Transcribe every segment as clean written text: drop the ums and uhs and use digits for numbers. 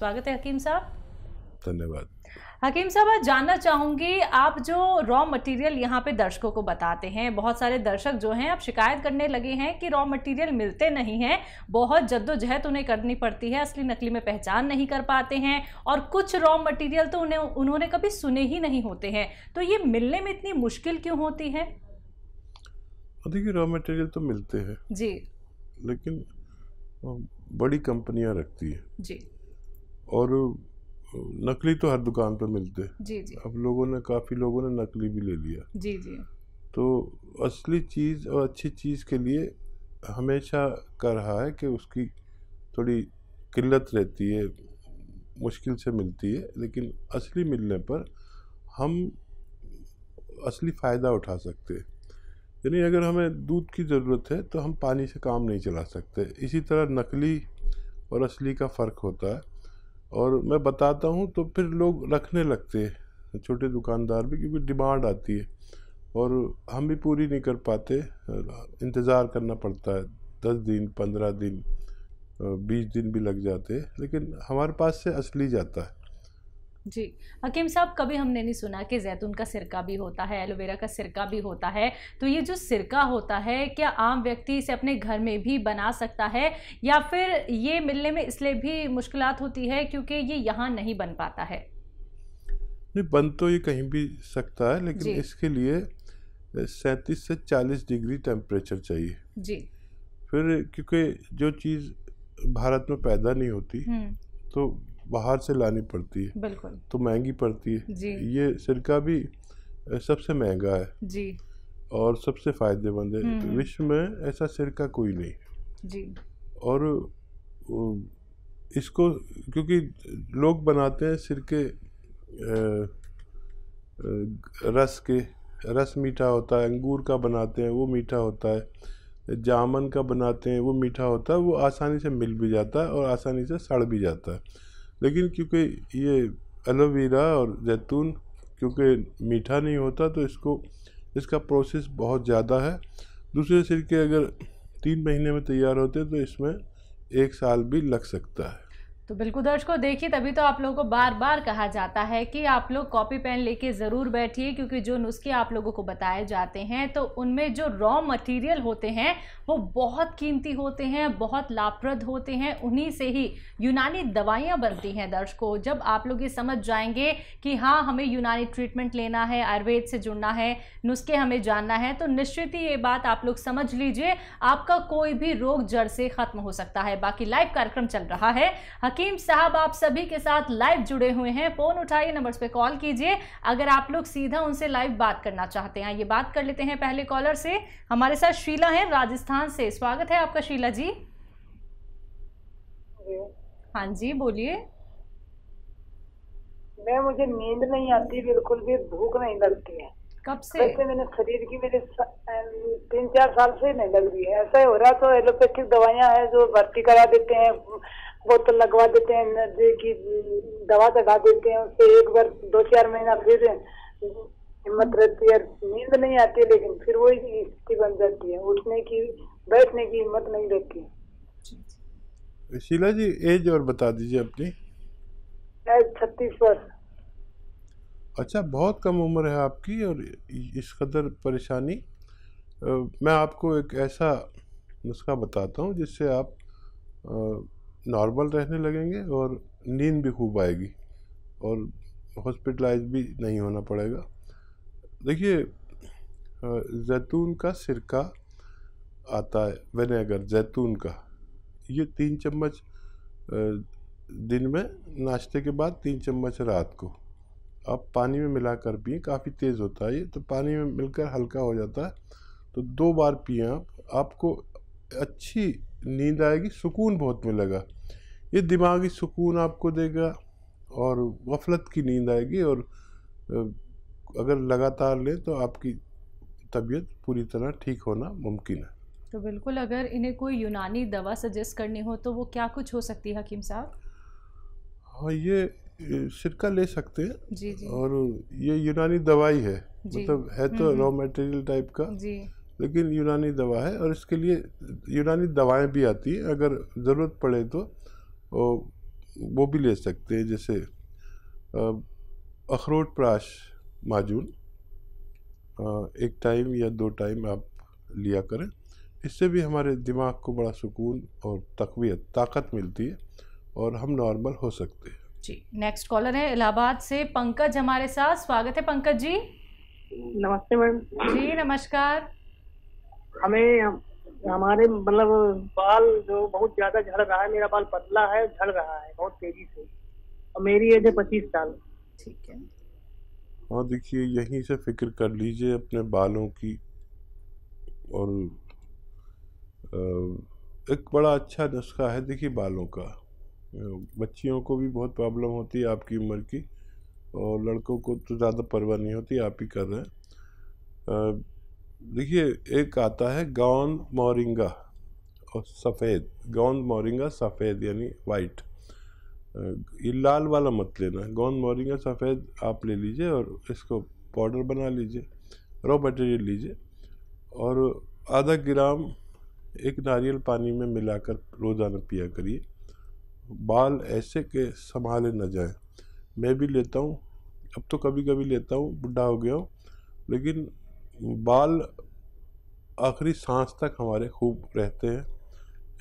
स्वागत है हकीम साहब। धन्यवाद। हकीम साहब, आज जानना चाहूंगी, आप जो रॉ मटेरियल यहाँ पे दर्शकों को बताते हैं, बहुत सारे दर्शक जो हैं आप शिकायत करने लगे हैं कि रॉ मटेरियल मिलते नहीं हैं, बहुत जद्दोजहद उन्हें करनी पड़ती है, असली नकली में पहचान नहीं कर पाते हैं, और कुछ रॉ मटेरियल तो उन्होंने कभी सुने ही नहीं होते हैं, तो ये मिलने में इतनी मुश्किल क्यों होती है? देखिए, रॉ मटेरियल तो मिलते हैं जी, लेकिन बड़ी कंपनियां रखती है जी, और नकली तो हर दुकान पर मिलते हैं। जी जी, अब काफ़ी लोगों ने नकली भी ले लिया। जी जी, तो असली चीज़ और अच्छी चीज़ के लिए हमेशा कह रहा है कि उसकी थोड़ी किल्लत रहती है, मुश्किल से मिलती है, लेकिन असली मिलने पर हम असली फ़ायदा उठा सकते हैं। यानी अगर हमें दूध की ज़रूरत है तो हम पानी से काम नहीं चला सकते। इसी तरह नकली और असली का फ़र्क होता है, और मैं बताता हूँ तो फिर लोग रखने लगते हैं, छोटे दुकानदार भी, क्योंकि डिमांड आती है और हम भी पूरी नहीं कर पाते, इंतज़ार करना पड़ता है, 10 दिन 15 दिन 20 दिन भी लग जाते हैं, लेकिन हमारे पास से असली जाता है। जी हकीम साहब, कभी हमने नहीं सुना कि जैतून का सिरका भी होता है, एलोवेरा का सिरका भी होता है, तो ये जो सिरका होता है क्या आम व्यक्ति इसे अपने घर में भी बना सकता है, या फिर ये मिलने में इसलिए भी मुश्किलात होती है क्योंकि ये यहाँ नहीं बन पाता है? नहीं, बन तो ये कहीं भी सकता है, लेकिन इसके लिए 37 से 40 डिग्री टेम्परेचर चाहिए। जी, फिर क्योंकि जो चीज़ भारत में पैदा नहीं होती तो बाहर से लानी पड़ती है, बिल्कुल, तो महंगी पड़ती है। जी, ये सिरका भी सबसे महंगा है जी, और सबसे फ़ायदेमंद है। विश्व में ऐसा सिरका कोई नहीं जी, और इसको क्योंकि लोग बनाते हैं सिरके रस मीठा होता है, अंगूर का बनाते हैं वो मीठा होता है, जामन का बनाते हैं वो मीठा होता है, वो आसानी से मिल भी जाता है और आसानी से सड़ भी जाता है। लेकिन क्योंकि ये एलोवेरा और जैतून क्योंकि मीठा नहीं होता तो इसका प्रोसेस बहुत ज़्यादा है। दूसरे सिरके अगर 3 महीने में तैयार होते तो इसमें 1 साल भी लग सकता है। तो बिल्कुल दर्शकों, देखिए तभी तो आप लोगों को बार बार कहा जाता है कि आप लोग कॉपी पेन लेके ज़रूर बैठिए, क्योंकि जो नुस्खे आप लोगों को बताए जाते हैं तो उनमें जो रॉ मटेरियल होते हैं वो बहुत कीमती होते हैं, बहुत लाभप्रद होते हैं, उन्हीं से ही यूनानी दवाइयाँ बनती हैं। दर्शकों, जब आप लोग ये समझ जाएंगे कि हाँ हमें यूनानी ट्रीटमेंट लेना है, आयुर्वेद से जुड़ना है, नुस्खे हमें जानना है, तो निश्चित ही ये बात आप लोग समझ लीजिए, आपका कोई भी रोग जड़ से खत्म हो सकता है। बाकी लाइव कार्यक्रम चल रहा है, हकीम साहब आप सभी के साथ लाइव जुड़े हुए हैं, फोन उठाइए, नंबर्स पे कॉल कीजिए अगर आप लोग सीधा उनसे लाइव बात करना चाहते हैं। ये बात कर लेते हैं पहले कॉलर से। हमारे साथ शीला है राजस्थान से, स्वागत है आपका शीला जी। हाँ जी, बोलिए। मुझे नींद नहीं आती, बिल्कुल भी भूख नहीं लगती है। कब से? वैसे मैंने शरीर की मेरे 3-4 साल से नहीं लग रही है। ऐसा ही हो रहा, तो एलोपैथिक दवाइयाँ हैं जो भर्ती करा देते हैं, बोतल लगवा देते हैं, एनर्जी की दवा चढ़ा देते हैं, उससे एक बार 2-4 महीना फिर हिम्मत रहती है, नींद नहीं आती, लेकिन फिर वही स्थिति बन जाती है, उठने की बैठने की हिम्मत नहीं रहती। शीला जी, एज और बता दीजिए अपनी। 36 वर्ष। अच्छा, बहुत कम उम्र है आपकी और इस कदर परेशानी। मैं आपको एक ऐसा नुस्खा बताता हूँ जिससे आप नॉर्मल रहने लगेंगे और नींद भी खूब आएगी और हॉस्पिटलाइज भी नहीं होना पड़ेगा। देखिए, जैतून का सिरका आता है, विनेगर जैतून का, ये 3 चम्मच दिन में, नाश्ते के बाद 3 चम्मच रात को आप पानी में मिलाकर पिए। काफ़ी तेज़ होता है ये, तो पानी में मिलकर हल्का हो जाता है, तो 2 बार पिए आपको अच्छी नींद आएगी, सुकून बहुत मिलेगा। ये दिमागी सुकून आपको देगा और गफलत की नींद आएगी, और अगर लगातार लें तो आपकी तबीयत पूरी तरह ठीक होना मुमकिन है। तो बिल्कुल, अगर इन्हें कोई यूनानी दवा सजेस्ट करनी हो तो वो क्या कुछ हो सकती है हकीम साहब? हाँ, ये सिरका ले सकते हैं जी जी, और ये यूनानी दवाई है, मतलब है तो रॉ मटेरियल टाइप का जी, लेकिन यूनानी दवा है, और इसके लिए यूनानी दवाएं भी आती हैं। अगर ज़रूरत पड़े तो वो भी ले सकते हैं, जैसे अखरोट प्राश माजून 1 टाइम या 2 टाइम आप लिया करें। इससे भी हमारे दिमाग को बड़ा सुकून और तक़वियत, ताकत मिलती है और हम नॉर्मल हो सकते हैं। जी, नेक्स्ट कॉलर है इलाहाबाद से पंकज हमारे साथ। स्वागत है पंकज जी। नमस्ते मैम जी नमस्कार। हमें हमारे मतलब बाल जो बहुत ज्यादा झड़ रहा है, मेरा बाल पतला है, झड़ रहा है बहुत तेजी से, और मेरी एज है 25 साल। ठीक है। हाँ देखिए, यहीं से फिक्र कर लीजिए अपने बालों की। और एक बड़ा अच्छा नुस्खा है देखिए बालों का। बच्चियों को भी बहुत प्रॉब्लम होती है आपकी उम्र की, और लड़कों को तो ज़्यादा परवाह नहीं होती, आप ही कर रहे हैं। देखिए, एक आता है गोंद मोरिंगा और सफ़ेद, गोंद मोरिंगा सफ़ेद यानी वाइट। ये लाल वाला मत लेना, गोंद मोरिंगा सफ़ेद आप ले लीजिए और इसको पाउडर बना लीजिए, रॉ मटेरियल लीजिए, और आधा ग्राम एक नारियल पानी में मिलाकर रोज़ाना पिया करिए। बाल ऐसे के संभाले न जाएं। मैं भी लेता हूँ, अब तो कभी कभी लेता हूँ, बुढ़ा हो गया हूँ, लेकिन बाल आखिरी सांस तक हमारे खूब रहते हैं,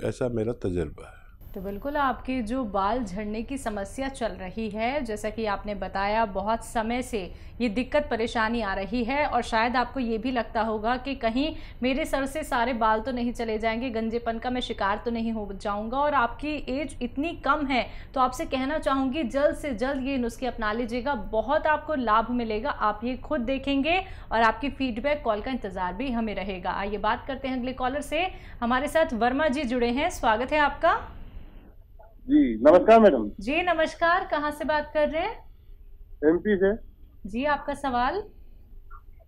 ऐसा मेरा तजर्बा है। तो बिल्कुल आपकी जो बाल झड़ने की समस्या चल रही है, जैसा कि आपने बताया बहुत समय से ये दिक्कत परेशानी आ रही है, और शायद आपको ये भी लगता होगा कि कहीं मेरे सर से सारे बाल तो नहीं चले जाएंगे, गंजेपन का मैं शिकार तो नहीं हो जाऊंगा। और आपकी एज इतनी कम है, तो आपसे कहना चाहूँगी जल्द से जल्द ये नुस्खे अपना लीजिएगा, बहुत आपको लाभ मिलेगा। आप ये खुद देखेंगे और आपकी फीडबैक कॉल का इंतज़ार भी हमें रहेगा। आइए बात करते हैं अगले कॉलर से। हमारे साथ वर्मा जी जुड़े हैं, स्वागत है आपका। जी नमस्कार मैडम। जी नमस्कार, कहाँ से बात कर रहे हैं? एमपी से। जी आपका सवाल।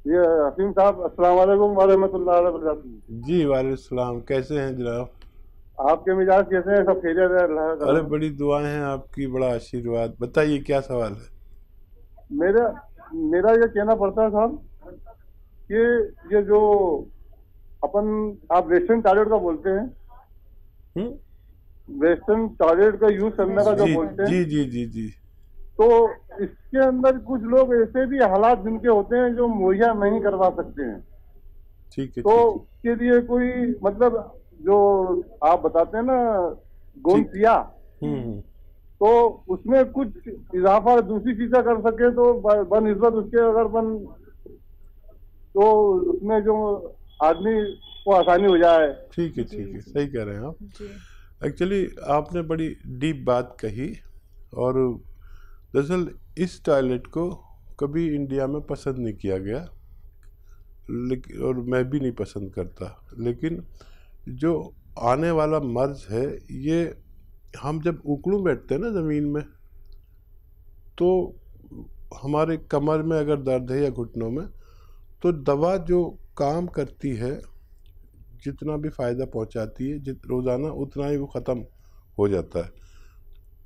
ये हसीम साहब, अस्सलाम वालेकुम व रहमतुल्लाहि व बरकातुहू। जी वालेकुम सलाम, कैसे हैं जनाब? आपके मिजाज कैसे हैं? सब खैरियत है? अरे बड़ी दुआएं हैं आपकी, बड़ा आशीर्वाद। बताइए क्या सवाल है? मेरा ये कहना पड़ता है साहब कि ये जो आप वेस्टर्न टॉयलेट का बोलते हैं, वेस्टर्न टॉयलेट का यूज करने का जो बोलते हैं, जी जी जी जी, तो इसके अंदर कुछ लोग ऐसे भी हालात जिनके होते हैं जो मुहैया नहीं करवा सकते हैं। ठीक है। तो उसके लिए कोई मतलब जो आप बताते हैं ना गोंसिया, तो उसमें कुछ इजाफा दूसरी चीजें कर सके तो बनिस्बत उसके अगर तो उसमें जो आदमी को आसानी हो जाए। ठीक है, सही कह रहे हैं आप। एक्चुअली आपने बड़ी डीप बात कही, और दरअसल इस टॉयलेट को कभी इंडिया में पसंद नहीं किया गया, लेकिन और मैं भी नहीं पसंद करता। लेकिन जो आने वाला मर्ज है, ये हम जब उकड़ू बैठते हैं ना ज़मीन में, तो हमारे कमर में अगर दर्द है या घुटनों में, तो दवा जो काम करती है, जितना भी फ़ायदा पहुंचाती है रोज़ाना, उतना ही वो ख़त्म हो जाता है।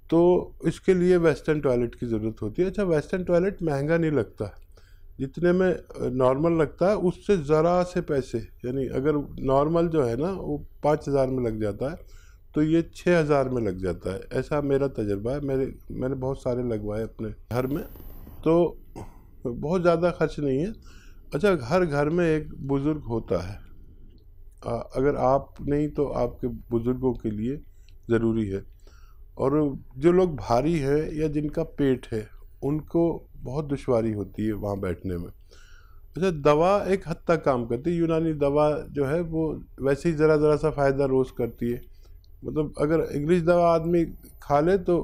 तो इसके लिए वेस्टर्न टॉयलेट की ज़रूरत होती है। अच्छा, वेस्टर्न टॉयलेट महंगा नहीं लगता, जितने में नॉर्मल लगता है उससे ज़रा से पैसे, यानी अगर नॉर्मल जो है ना वो 5,000 में लग जाता है, तो ये 6,000 में लग जाता है। ऐसा मेरा तजर्बा है, मैंने बहुत सारे लगवाए अपने घर में, तो बहुत ज़्यादा खर्च नहीं है। अच्छा, हर घर में एक बुज़ुर्ग होता है, अगर आप नहीं तो आपके बुज़ुर्गों के लिए ज़रूरी है। और जो लोग भारी हैं या जिनका पेट है, उनको बहुत दुश्वारी होती है वहाँ बैठने में। अच्छा, दवा एक हद तक काम करती है। यूनानी दवा जो है वो वैसे ही ज़रा सा फ़ायदा रोज़ करती है। मतलब अगर इंग्लिश दवा आदमी खा ले तो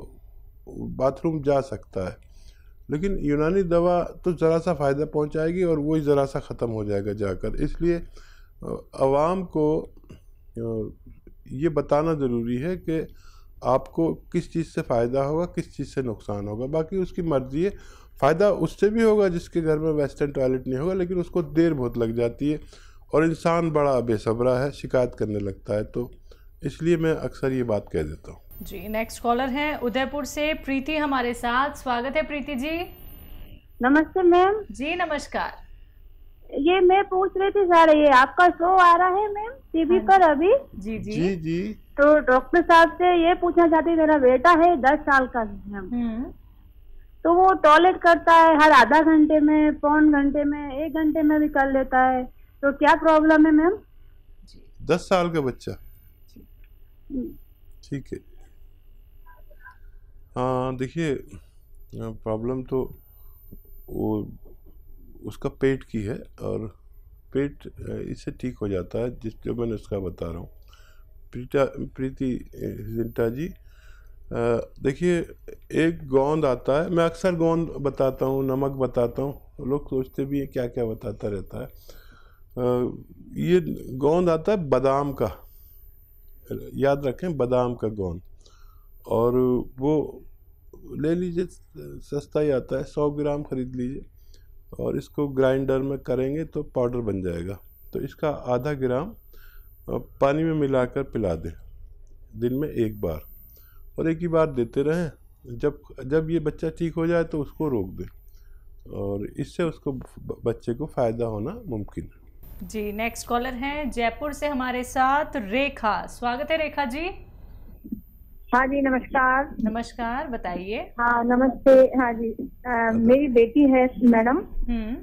बाथरूम जा सकता है, लेकिन यूनानी दवा तो ज़रा सा फ़ायदा पहुँचाएगी और वही ज़रा सा ख़त्म हो जाएगा जाकर। इसलिए आवाम को ये बताना ज़रूरी है कि आपको किस चीज़ से फ़ायदा होगा, किस चीज़ से नुकसान होगा। बाकी उसकी मर्ज़ी है, फ़ायदा उससे भी होगा जिसके घर में वेस्टर्न टॉयलेट नहीं होगा, लेकिन उसको देर बहुत लग जाती है और इंसान बड़ा बेसब्रा है, शिकायत करने लगता है। तो इसलिए मैं अक्सर ये बात कह देता हूँ। जी, नेक्स्ट कॉलर हैं उदयपुर से प्रीति हमारे साथ। स्वागत है प्रीति जी। नमस्ते मैम। जी नमस्कार। ये मैं पूछ रही थी सर, ये आपका शो आ रहा है मैम टीवी पर अभी? जी जी जी जी। तो डॉक्टर साहब से ये पूछना चाहती, मेरा बेटा है 10 साल का मैम, तो वो टॉयलेट करता है हर आधा घंटे में, पौन घंटे में, 1 घंटे में भी कर लेता है, तो क्या प्रॉब्लम है मैम? 10 साल का बच्चा, ठीक है। हाँ देखिए, प्रॉब्लम तो वो उसका पेट की है, और पेट इससे ठीक हो जाता है जो मैंने उसका बता रहा हूँ। प्रीति जिंटा जी, देखिए एक गोंद आता है, मैं अक्सर गोंद बताता हूँ, नमक बताता हूँ, लोग सोचते भी हैं क्या क्या बताता रहता है। ये गोंद आता है बादाम का, याद रखें बादाम का गोंद, और वो ले लीजिए, सस्ता ही आता है, 100 ग्राम खरीद लीजिए, और इसको ग्राइंडर में करेंगे तो पाउडर बन जाएगा। तो इसका आधा ग्राम पानी में मिलाकर पिला दें दिन में 1 बार, और एक ही बार देते रहें। जब ये बच्चा ठीक हो जाए तो उसको रोक दें, और इससे उसको बच्चे को फ़ायदा होना मुमकिन है। जी, नेक्स्ट कॉलर हैं जयपुर से हमारे साथ रेखा। स्वागत है रेखा जी। हाँ जी नमस्कार। नमस्कार, बताइए। हाँ नमस्ते। हाँ जी, मेरी बेटी है मैडम,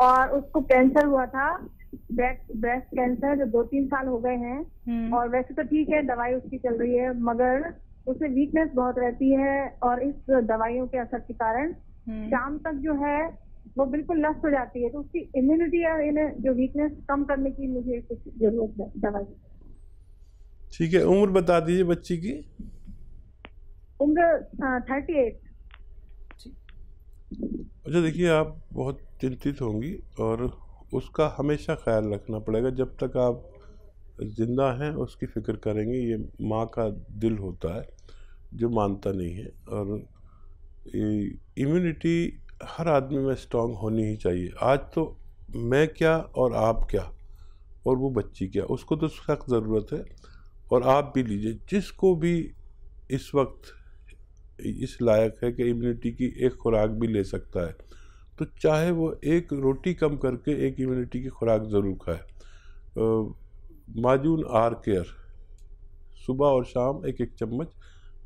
और उसको कैंसर हुआ था, ब्रेस्ट कैंसर, जो 2-3 साल हो गए हैं, और वैसे तो ठीक है, दवाई उसकी चल रही है, मगर उसमें वीकनेस बहुत रहती है, और इस दवाइयों के असर के कारण शाम तक जो है वो बिल्कुल लस्त हो जाती है। तो उसकी इम्यूनिटी या जो वीकनेस कम करने की मुझे कुछ जरूरत है दवाई। ठीक है, उम्र बता दीजिए बच्ची की। उम्र 38। अच्छा देखिए, आप बहुत चिंतित होंगी, और उसका हमेशा ख्याल रखना पड़ेगा। जब तक आप जिंदा हैं उसकी फ़िक्र करेंगे। ये माँ का दिल होता है जो मानता नहीं है, और इम्यूनिटी हर आदमी में स्ट्रांग होनी ही चाहिए। आज तो मैं क्या और आप क्या और वो बच्ची क्या, उसको तो सख्त ज़रूरत है। और आप भी लीजिए, जिसको भी इस वक्त इस लायक है कि इम्यूनिटी की एक खुराक भी ले सकता है, तो चाहे वो एक रोटी कम करके एक इम्यूनिटी की खुराक ज़रूर खाए। माजून आर केयर सुबह और शाम 1-1 चम्मच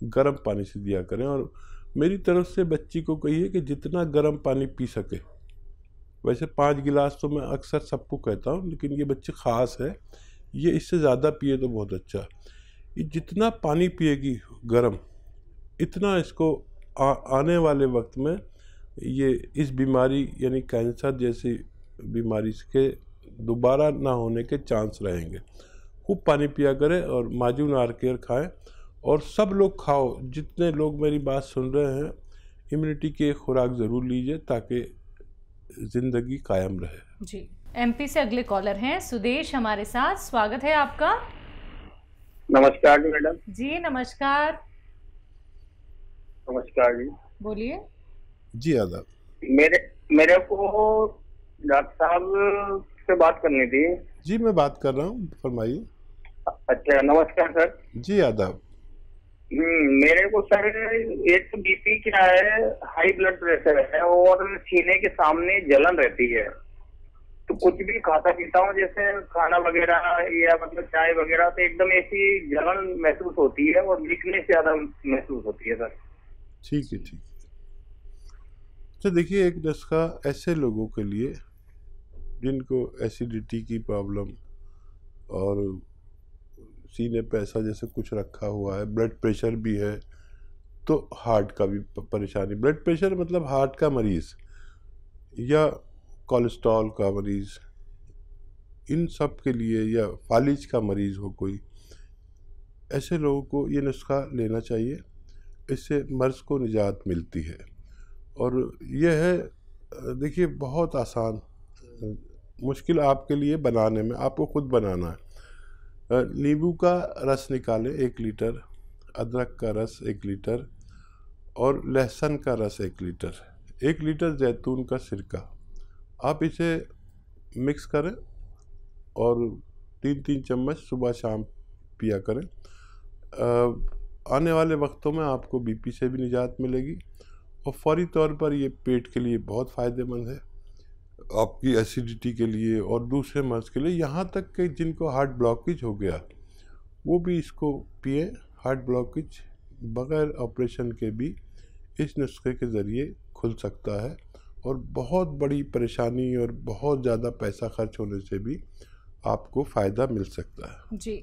गर्म पानी से दिया करें, और मेरी तरफ से बच्ची को कहिए कि जितना गर्म पानी पी सके। वैसे 5 गिलास तो मैं अक्सर सबको कहता हूँ, लेकिन ये बच्ची ख़ास है, ये इससे ज़्यादा पिए तो बहुत अच्छा। ये जितना पानी पिएगी गर्म, इतना इसको आने वाले वक्त में ये इस बीमारी यानी कैंसर जैसी बीमारी के दोबारा ना होने के चांस रहेंगे। खूब पानी पिया करें और माजून आर केयर खाएँ, और सब लोग खाओ, जितने लोग मेरी बात सुन रहे हैं, इम्यूनिटी की एक खुराक ज़रूर लीजिए ताकि ज़िंदगी कायम रहे। जी, एमपी से अगले कॉलर हैं सुदेश हमारे साथ। स्वागत है आपका। नमस्कार जी मैडम। जी नमस्कार। नमस्कार जी, बोलिए। जी आदाब। मेरे को डॉक्टर साहब से बात करनी थी। जी मैं बात कर रहा हूँ, फरमाइए। अच्छा, नमस्कार सर। जी आदाब। मेरे को सर एक तो बीपी क्या है, हाई ब्लड प्रेशर है, और सीने के सामने जलन रहती है। तो कुछ भी खाता पीता हूँ, जैसे खाना वगैरह या मतलब चाय वगैरह, तो एकदम ऐसी जलन महसूस होती है और वीकनेस ज्यादा महसूस होती है सर। ठीक है, ठीक है। तो देखिए, एक नुस्खा ऐसे लोगों के लिए जिनको एसिडिटी की प्रॉब्लम और सीने पे ऐसा जैसे कुछ रखा हुआ है, ब्लड प्रेशर भी है, तो हार्ट का भी परेशानी, ब्लड प्रेशर मतलब हार्ट का मरीज़ या कोलेस्ट्रॉल का मरीज़, इन सब के लिए, या फालिज का मरीज़ हो कोई, ऐसे लोगों को ये नुस्खा लेना चाहिए। इससे मर्ज़ को निजात मिलती है। और यह है, देखिए बहुत आसान, मुश्किल आपके लिए बनाने में, आपको खुद बनाना है। नींबू का रस निकालें 1 लीटर, अदरक का रस 1 लीटर, और लहसुन का रस 1 लीटर, 1 लीटर जैतून का सिरका। आप इसे मिक्स करें और 3-3 चम्मच सुबह शाम पिया करें। आने वाले वक्तों में आपको बीपी से भी निजात मिलेगी, और फौरी तौर पर ये पेट के लिए बहुत फ़ायदेमंद है। आपकी एसिडिटी के लिए और दूसरे मर्ज के लिए, यहाँ तक कि जिनको हार्ट ब्लॉकेज हो गया वो भी इसको पिए। हार्ट ब्लॉकेज बगैर ऑपरेशन के भी इस नुस्खे के ज़रिए खुल सकता है और बहुत बड़ी परेशानी और बहुत ज़्यादा पैसा खर्च होने से भी आपको फ़ायदा मिल सकता है। जी।